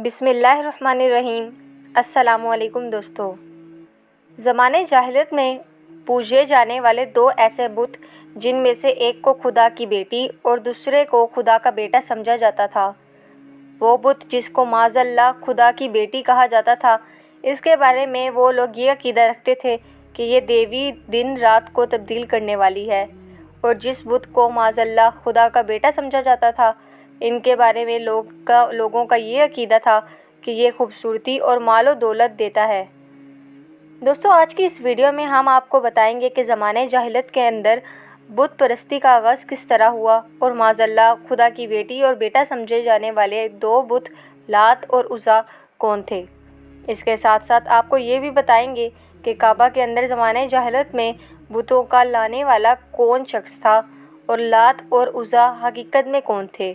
بسم اللہ الرحمن الرحیم۔ السلام علیکم دوستو۔ زمانے جاہلیت میں پوجے جانے والے دو ایسے بت جن میں سے ایک کو خدا کی بیٹی اور دوسرے کو خدا کا بیٹا سمجھا جاتا تھا۔ وہ بت جس کو معاذ اللہ خدا کی بیٹی کہا جاتا تھا، اس کے بارے میں وہ لوگ یہ عقیدہ رکھتے تھے کہ یہ دیوی دن رات کو تبدیل کرنے والی ہے، اور جس بت کو معاذ اللہ خدا کا بیٹا سمجھا جاتا تھا، ان کے بارے میں لوگوں کا یہ عقیدہ تھا کہ یہ خوبصورتی اور مال و دولت دیتا ہے۔ دوستو، آج کی اس ویڈیو میں ہم آپ کو بتائیں گے کہ زمانے جاہلیت کے اندر بت پرستی کا آغاز کس طرح ہوا، اور معاذ اللہ خدا کی بیٹی اور بیٹا سمجھے جانے والے دو بت لات اور عزیٰ کون تھے۔ اس کے ساتھ ساتھ آپ کو یہ بھی بتائیں گے کہ کعبہ کے اندر زمانے جاہلیت میں بتوں کا لانے والا کون شخص تھا، اور لات اور عزیٰ حقیقت میں کون تھے۔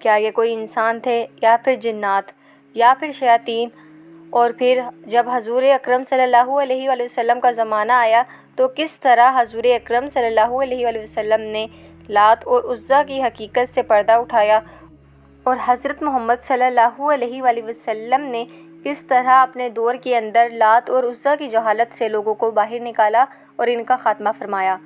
کیا یہ کوئی انسان تھے یا پھر جنات یا پھر شیاطین؟ اور پھر جب حضور اکرم صلی اللہ علیہ وآلہ وسلم کا زمانہ آیا تو کس طرح حضور اکرم صلی اللہ علیہ وآلہ وسلم نے لات اور عزیٰ کی حقیقت سے پردہ اٹھایا، اور حضرت محمد صلی اللہ علیہ وآلہ وسلم نے کس طرح اپنے دور کے اندر لات اور عزیٰ کی جہالت سے لوگوں کو باہر نکالا اور ان کا خاتمہ فرمایا۔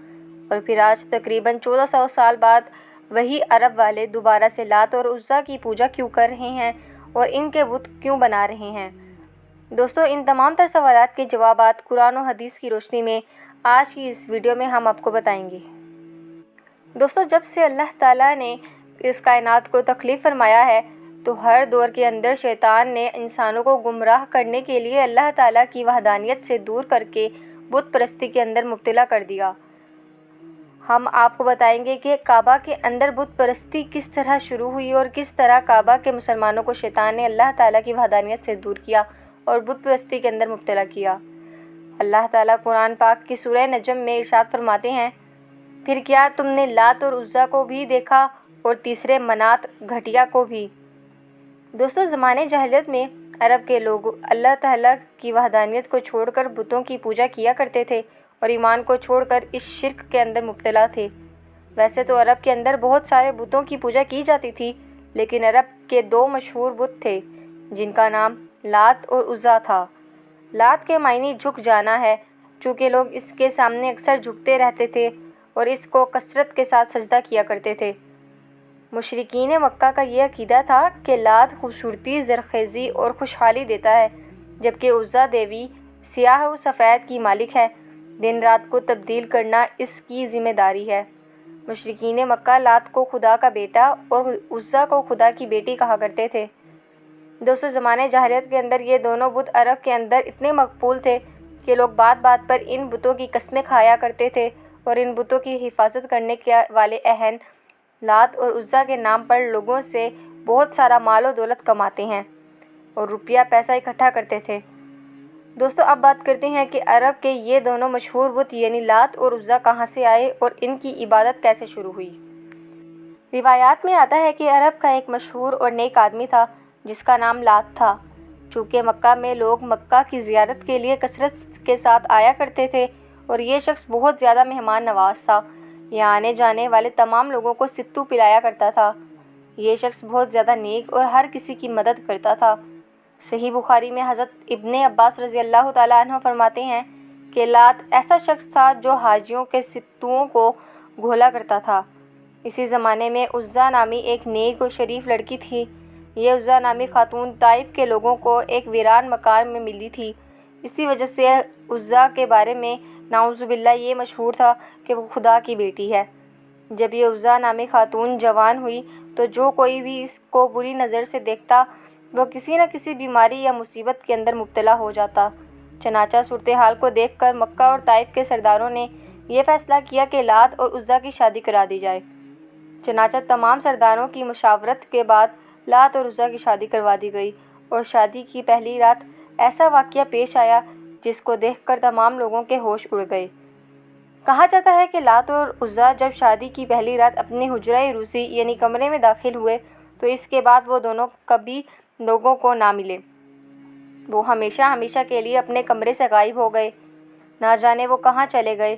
اور پھر آج تقریباً 1400 سال بعد وہی عرب والے دوبارہ سے لات اور عزیٰ کی پوجا کیوں کر رہے ہیں اور ان کے بت کیوں بنا رہے ہیں۔ دوستو، ان تمام تر سوالات کے جوابات قرآن و حدیث کی روشنی میں آج کی اس ویڈیو میں ہم آپ کو بتائیں گے۔ دوستو، جب سے اللہ تعالیٰ نے اس کائنات کو تخلیق فرمایا ہے تو ہر دور کے اندر شیطان نے انسانوں کو گمراہ کرنے کے لیے اللہ تعالیٰ کی وحدانیت سے دور کر کے بت پرستی کے اندر مبتلا کر دیا۔ ہم آپ کو بتائیں گے کہ کعبہ کے اندر بت پرستی کس طرح شروع ہوئی اور کس طرح کعبہ کے مسلمانوں کو شیطان نے اللہ تعالیٰ کی وحدانیت سے دور کیا اور بت پرستی کے اندر مبتلا کیا۔ اللہ تعالیٰ قرآن پاک کی سورہ نجم میں ارشاد فرماتے ہیں، پھر کیا تم نے لات اور عزیٰ کو بھی دیکھا اور تیسرے منات گھٹیا کو بھی۔ دوستو، زمانے جاہلیت میں عرب کے لوگ اللہ تعالیٰ کی وحدانیت کو چھوڑ کر بتوں کی پوجا کیا کرتے تھے اور ایمان کو چھوڑ کر اس شرک کے اندر مبتلا تھے۔ ویسے تو عرب کے اندر بہت سارے بتوں کی پوجا کی جاتی تھی، لیکن عرب کے دو مشہور بت تھے جن کا نام لات اور عزیٰ تھا۔ لات کے معنی جھک جانا ہے، چونکہ لوگ اس کے سامنے اکثر جھکتے رہتے تھے اور اس کو کثرت کے ساتھ سجدہ کیا کرتے تھے۔ مشرکین مکہ کا یہ عقیدہ تھا کہ لات خوبصورتی، زرخیزی اور خوشحالی دیتا ہے، جبکہ عزیٰ دیوی سیاہ و سفید کی مالک ہے، دن رات کو تبدیل کرنا اس کی ذمہ داری ہے۔ مشرکین مکہ لات کو خدا کا بیٹا اور عزیٰ کو خدا کی بیٹی کہا کرتے تھے۔ دوستو، زمانے جاہلیت کے اندر یہ دونوں بت عرب کے اندر اتنے مقبول تھے کہ لوگ بات بات پر ان بتوں کی قسمیں کھایا کرتے تھے، اور ان بتوں کی حفاظت کرنے والے اہل لات اور عزیٰ کے نام پر لوگوں سے بہت سارا مال و دولت کماتے ہیں اور روپیہ پیسہ اکٹھا کرتے تھے۔ دوستو، اب بات کرتے ہیں کہ عرب کے یہ دونوں مشہور بت یعنی لات اور عزیٰ کہاں سے آئے اور ان کی عبادت کیسے شروع ہوئی۔ روایات میں آتا ہے کہ عرب کا ایک مشہور اور نیک آدمی تھا جس کا نام لات تھا۔ چونکہ مکہ میں لوگ مکہ کی زیارت کے لیے کثرت کے ساتھ آیا کرتے تھے اور یہ شخص بہت زیادہ مہمان نواز تھا، یہاں آنے جانے والے تمام لوگوں کو ستو پلایا کرتا تھا۔ یہ شخص بہت زیادہ نیک اور ہر کسی کی مدد کرتا تھا۔ صحیح بخاری میں حضرت ابن عباس رضی اللہ تعالیٰ عنہ فرماتے ہیں کہ لات ایسا شخص تھا جو حاجیوں کے ستوؤں کو گھولا کرتا تھا۔ اسی زمانے میں عزیٰ نامی ایک نیک اور شریف لڑکی تھی۔ یہ عزیٰ نامی خاتون طائف کے لوگوں کو ایک ویران مکان میں ملی تھی۔ اسی وجہ سے عزیٰ کے بارے میں نعوذ باللہ یہ مشہور تھا کہ وہ خدا کی بیٹی ہے۔ جب یہ عزیٰ نامی خاتون جوان ہوئی تو جو کوئی بھی اس کو بری نظر سے دیکھتا وہ کسی نہ کسی بیماری یا مصیبت کے اندر مبتلا ہو جاتا۔ چنانچہ صورتحال کو دیکھ کر مکہ اور طائف کے سرداروں نے یہ فیصلہ کیا کہ لات اور عزیٰ کی شادی کرا دی جائے۔ چنانچہ تمام سرداروں کی مشاورت کے بعد لات اور عزیٰ کی شادی کروا دی گئی، اور شادی کی پہلی رات ایسا واقعہ پیش آیا جس کو دیکھ کر تمام لوگوں کے ہوش اڑ گئے۔ کہا جاتا ہے کہ لات اور عزیٰ جب شادی کی پہلی رات اپنے حجرہ عروسی یعنی کمرے میں داخل ہوئے تو اس کے بعد وہ دونوں کبھی لوگوں کو نہ ملے۔ وہ ہمیشہ ہمیشہ کے لیے اپنے کمرے سے غائب ہو گئے، نہ جانے وہ کہاں چلے گئے۔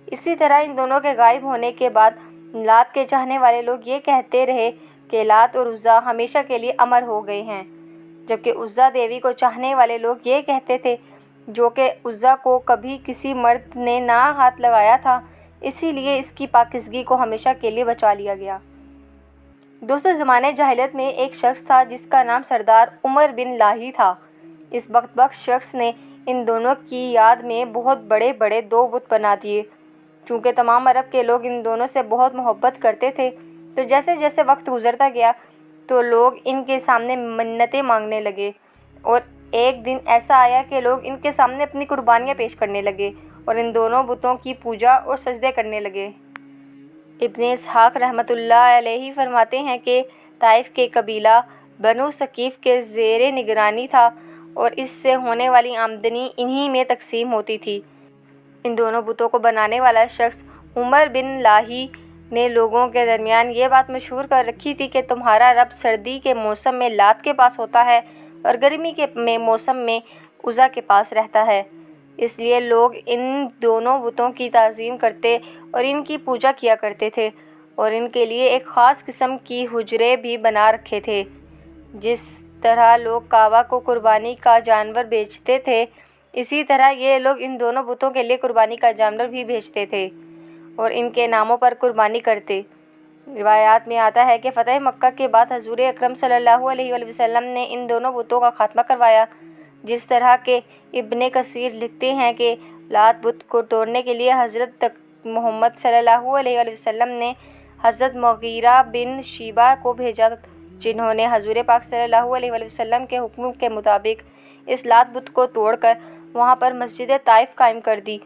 اسی طرح ان دونوں کے غائب ہونے کے بعد لات کے چاہنے والے لوگ یہ کہتے رہے کہ لات اور عزیٰ ہمیشہ کے لیے امر ہو گئے ہیں۔ جبکہ عزا دیوی کو چاہنے والے لوگ یہ کہتے تھے جو کہ عزا کو کبھی کسی مرد نے نہ ہاتھ لگایا تھا، اسی لیے اس کی پاکیزگی کو ہمیشہ کے لیے بچا لیا گیا۔ دوستو، زمانہ جاہلیت میں ایک شخص تھا جس کا نام سردار عمر بن لاہی تھا۔ اس وقت بخش شخص نے ان دونوں کی یاد میں بہت بڑے بڑے 2 بت بنا دیے۔ چونکہ تمام عرب کے لوگ ان دونوں سے بہت محبت کرتے تھے، تو جیسے جیسے وقت گزرتا گیا تو لوگ ان کے سامنے منتیں مانگنے لگے، اور ایک دن ایسا آیا کہ لوگ ان کے سامنے اپنی قربانیاں پیش کرنے لگے اور ان دونوں بتوں کی پوجا اور سجدے کرنے لگے۔ ابن اسحاق رحمۃ اللہ علیہ فرماتے ہیں کہ طائف کے قبیلہ بنو ثقیف کے زیر نگرانی تھا اور اس سے ہونے والی آمدنی انہی میں تقسیم ہوتی تھی۔ ان دونوں بتوں کو بنانے والا شخص عمر بن لاہی نے لوگوں کے درمیان یہ بات مشہور کر رکھی تھی کہ تمہارا رب سردی کے موسم میں لات کے پاس ہوتا ہے اور گرمی کے موسم میں عزا کے پاس رہتا ہے۔ اس لیے لوگ ان دونوں بتوں کی تعظیم کرتے اور ان کی پوجا کیا کرتے تھے، اور ان کے لیے ایک خاص قسم کی حجرے بھی بنا رکھے تھے۔ جس طرح لوگ کعبہ کو قربانی کا جانور بیچتے تھے، اسی طرح یہ لوگ ان دونوں بتوں کے لیے قربانی کا جانور بھی بھیجتے تھے اور ان کے ناموں پر قربانی کرتے۔ روایات میں آتا ہے کہ فتح مکہ کے بعد حضور اکرم صلی اللہ علیہ وآلہ وسلم نے ان دونوں بتوں کا خاتمہ کروایا، جس طرح کہ ابن کثیر لکھتے ہیں کہ لات بت کو توڑنے کے لیے حضرت محمد صلی اللہ علیہ وآلہ وسلم نے حضرت مغیرہ بن شیبہ کو بھیجا، جنہوں نے حضور پاک صلی اللہ علیہ وآلہ وسلم کے حکم کے مطابق اس لات بت کو توڑ کر وہاں پر مسجد طائف قائم کر دی۔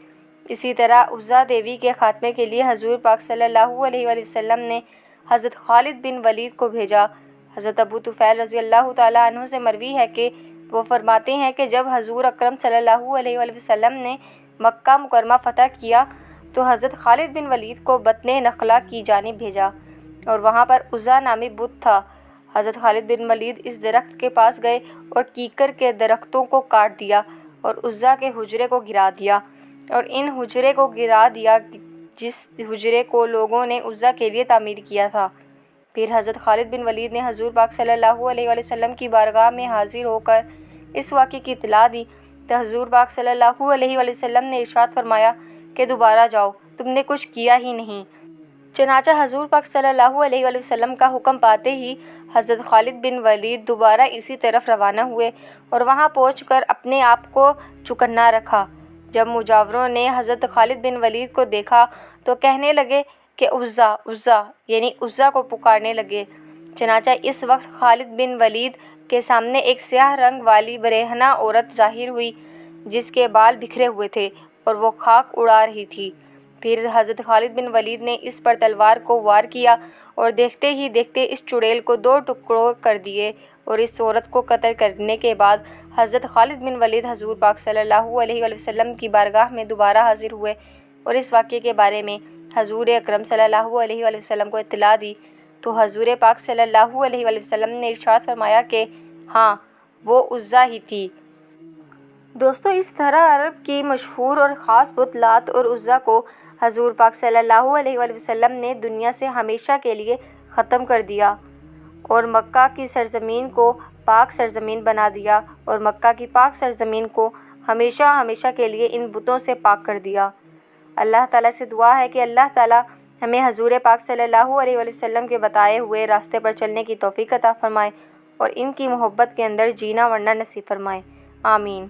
اسی طرح عزا دیوی کے خاتمے کے لیے حضور پاک صلی اللہ علیہ وآلہ وسلم نے حضرت خالد بن ولید کو بھیجا۔ حضرت ابو طفیل رضی اللہ تعالیٰ عنہ سے مروی ہے کہ وہ فرماتے ہیں کہ جب حضور اکرم صلی اللہ علیہ وآلہ وسلم نے مکہ مکرمہ فتح کیا تو حضرت خالد بن ولید کو بطن نخلا کی جانب بھیجا، اور وہاں پر عزا نامی بت تھا۔ حضرت خالد بن ولید اس درخت کے پاس گئے اور کیکر کے درختوں کو کاٹ دیا اور عزا کے حجرے کو گرا دیا، اور ان حجرے کو گرا دیا جس حجرے کو لوگوں نے عزا کے لیے تعمیر کیا تھا۔ پھر حضرت خالد بن ولید نے حضور پاک صلی اللہ علیہ وآلہ وسلم کی بارگاہ میں حاضر ہو کر اس واقعے کی اطلاع دی تو حضور پاک صلی اللہ علیہ وآلہ وسلم نے ارشاد فرمایا کہ دوبارہ جاؤ، تم نے کچھ کیا ہی نہیں۔ چنانچہ حضور پاک صلی اللہ علیہ وآلہ وسلم کا حکم پاتے ہی حضرت خالد بن ولید دوبارہ اسی طرف روانہ ہوئے اور وہاں پہنچ کر اپنے آپ کو چوکنا رکھا۔ جب مجاوروں نے حضرت خالد بن ولید کو دیکھا تو کہنے لگے کہ عزا عزا، یعنی عزا کو پکارنے لگے۔ چنانچہ اس وقت خالد بن ولید کے سامنے ایک سیاہ رنگ والی برہنہ عورت ظاہر ہوئی جس کے بال بکھرے ہوئے تھے اور وہ خاک اڑا رہی تھی۔ پھر حضرت خالد بن ولید نے اس پر تلوار کو وار کیا اور دیکھتے ہی دیکھتے اس چڑیل کو 2 ٹکڑوں کر دیے، اور اس عورت کو قتل کرنے کے بعد حضرت خالد بن ولید حضور پاک صلی اللہ علیہ وآلہ وسلم کی بارگاہ میں دوبارہ حاضر ہوئے اور اس واقعے کے بارے میں حضور اکرم صلی اللہ علیہ وآلہ وسلم کو اطلاع دی تو حضور پاک صلی اللہ علیہ وآلہ وسلم نے ارشاد فرمایا کہ ہاں، وہ عزا ہی تھی۔ دوستو، اس طرح عرب کی مشہور اور خاص بت لات اور عزا کو حضور پاک صلی اللہ علیہ وآلہ وسلم نے دنیا سے ہمیشہ کے لیے ختم کر دیا اور مکہ کی سرزمین کو پاک سرزمین بنا دیا، اور مکہ کی پاک سرزمین کو ہمیشہ ہمیشہ کے لیے ان بتوں سے پاک کر دیا۔ اللہ تعالیٰ سے دعا ہے کہ اللہ تعالیٰ ہمیں حضور پاک صلی اللہ علیہ وآلہ وسلم کے بتائے ہوئے راستے پر چلنے کی توفیق عطا فرمائے اور ان کی محبت کے اندر جینا مرنا نصیب فرمائے۔ آمین۔